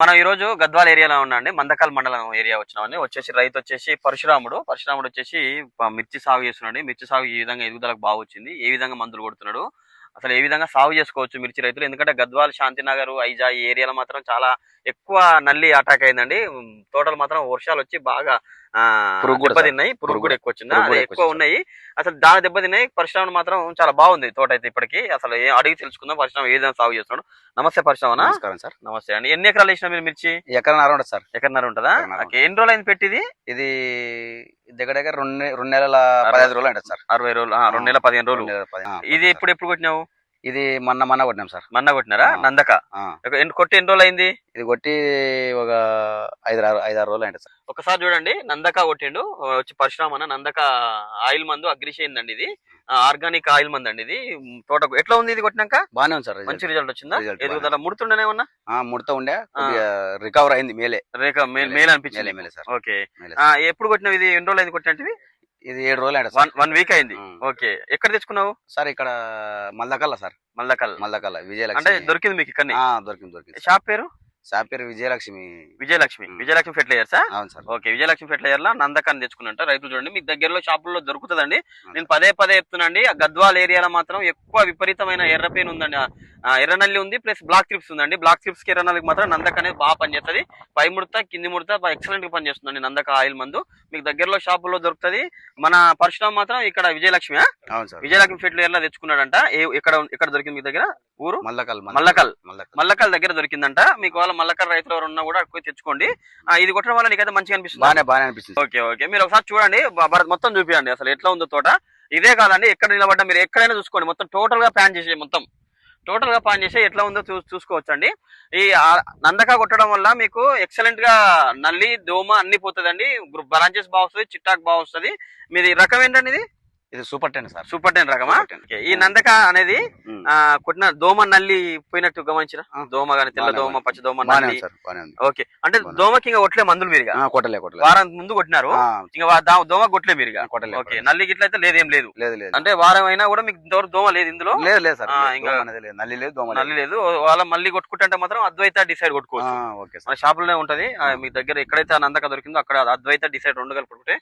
మనం ఈ రోజు గద్వాల ఏరియాలో ఉన్నాండి. మందకల్ మండలం ఏరియా వచ్చినామండి. రైతు వచ్చేసి పరశురాముడు. పరశురాముడు వచ్చేసి మిర్చి సాగు చేస్తున్నాడు. మిర్చి సాగు ఈ విధంగా ఎదుగుదలకు బాగొచ్చింది. ఏ విధంగా మందులు కొడుతున్నాడు? అసలు ఏ విధంగా సాగు చేసుకోవచ్చు మిర్చి రైతులు? ఎందుకంటే గద్వాల, శాంతినగర్, ఐజా ఈ ఏరియాలో మాత్రం చాలా ఎక్కువ నల్లి అటాక్ అయిందండి. తోటలు మాత్రం వర్షాలొచ్చి బాగా దెబ్బతిన్నాయి. పురుగు కూడా ఎక్కువ వచ్చింది. అది ఎక్కువ ఉన్నాయి. అసలు దాని దెబ్బతిన్నాయి. పరశురాముడు మాత్రం చాలా బాగుంది తోట అయితే ఇప్పటికి. అసలు అడిగి తెలుసుకుందాం పరశురాముడు ఏ విధంగా సాగు చేస్తున్నాడు. నమస్తే పరశురామన్న. నమస్కారం సార్. నమస్తే అండి. ఎన్ని ఎకరాలు వేసినా మీరు మిర్చి? ఎకరన్నర ఉండదు సార్. ఎకరన్నర ఉంటుందా? ఎన్ని రోజులు అయింది పెట్టిది? ఇది దగ్గర దగ్గర 2 నెలల 15 రోజులు అంటారు సార్. 60 రోజులు, 2 నెలల 15 రోజులు. ఇది ఎప్పుడు కొట్టినావు? ఇది మొన్న కొట్టినాం సార్. మొన్న కొట్టినారా? నందక కొట్టి ఎన్ని రోజులు అయింది? ఇది కొట్టి ఒక 5-6 రోజులు అంటే సార్. ఒకసారి చూడండి, నందక కొట్టిండు వచ్చి పరశురామ్ అన్న. నందక ఆయిల్ మందు అగ్రిషేన్ అండి. ఇది ఆర్గానిక్ ఆయిల్ మందు అండి. ఇది తోటకు ఎట్లా ఉంది? ఇది కొట్టినాక బానే ఉంది సార్. మంచి రిజల్ట్ వచ్చిందా? ఎదుగుదల ముడుతుండేనే ఉన్నా ముడత ఉండే రికవర్ అయింది. మేల్ అనిపించింది. మేలే సార్. ఓకే. ఎప్పుడు కొట్టినావు? ఇది ఎన్ని రోజులు అయింది కొట్టినట్టు? ఇది 7 రోజులు అంటే 1 వీక్ అయింది. ఓకే. ఎక్కడ తెచ్చుకున్నావు సార్? ఇక్కడ మల్లకల్ల సార్. మల్లకల్ల విజయలక్ష్మి. అంటే దొరికింది మీకు ఇక్కడ? దొరికింది. షాప్ పేరు? షాప్ పేరు విజయలక్ష్మి. విజయలక్ష్మి ఫెర్టిలైజర్సా? అవును సార్. ఓకే. విజయలక్ష్మి ఫెర్టిలైజర్ లా నందకాన్ని తెచ్చుకున్నట్ట రైతులు. చూడండి, మీకు దగ్గరలో షాపుల్లో దొరుకుతుందండి. నేను పదే చెప్తున్నాండి. ఆ గద్వాల్ ఏరియాలో మాత్రం ఎక్కువ విపరీతమైన ఎర్ర పెయిన్ ఉందండి. ఎర్రనల్లి ఉంది, ప్లస్ బ్లాక్ ట్రిప్స్ ఉందండి. బ్లాక్ ట్రిప్స్ కి ఎర్రనల్లికి మాత్రం నందక అనేది బాగా పనిచేస్తుంది. పై ముడత కింది ముడత ఎక్సలెంట్ గా పనిచేస్తుందండి నందక ఆయిల్ మందు. మీకు దగ్గరలో షాపుల్లో దొరుకుతుంది. మన పరశురామ్ మాత్రం ఇక్కడ విజయలక్ష్మి విజయలక్ష్మి ఫెర్టిలైజర్ లా తెచ్చుకున్నాడంట. ఎక్కడ దొరికింది మీ దగ్గర? ఊరు మల్లకల్ దగ్గర దొరికిందంట. మీకు వాళ్ళ మల్లకల్ రైతులు ఎవరు ఉన్నా కూడా ఎక్కువ తెచ్చుకోండి. ఇది కొట్టడం వల్ల నీకైతే మంచిగా అనిపిస్తుంది. బాగా అనిపిస్తుంది. ఓకే. మీరు ఒకసారి చూడండి, మొత్తం చూపించండి అసలు ఎట్లా ఉందో తోట. ఇదే కాదండి, ఎక్కడ నిలబడ్డా మీరు ఎక్కడైనా చూసుకోండి. మొత్తం టోటల్ గా ప్లాన్ చేసి ఎట్లా ఉందో చూసుకోవచ్చు అండి. ఈ నందక కొట్టడం వల్ల మీకు ఎక్సలెంట్ గా నల్లి, దోమ అన్ని పోతుందండి. బ్రాంచెస్ బాగా వస్తుంది, చిట్టాక్ బాగా వస్తుంది. మీది రకం ఏంటండి? ఇది సూపర్ 10 సార్. సూపర్ 10 రకమా? ఈ నందక అనేది కొట్టిన దోమ నల్లి పోయినట్టు గమనించిన? దోమ గాని, తెల్ల దోమ, పచ్చ దోమ నల్లి. ఓకే. అంటే దోమకి ఇంకా కొట్టలే మందులు మీరు? కొట్టలే. వారం ముందు కొట్టినారు, ఇంకా దోమ కొట్టలే మీరు? ఓకే. నల్లి గిట్ల అయితే లేదేం లేదు. అంటే వారం అయినా కూడా మీకు దోమ లేదు ఇందులో? లేదు సార్. నల్లి లేదు. వాళ్ళ మళ్ళీ కొట్టుకుంటే మాత్రం అద్వైత డిసైడ్ కొట్టుకోవచ్చు. మన షాపులోనే ఉంటది. మీ దగ్గర ఎక్కడైతే నందక దొరికిందో అక్కడ అద్వైత డిసైడ్ 2 కలిపి కొట్టుకుంటే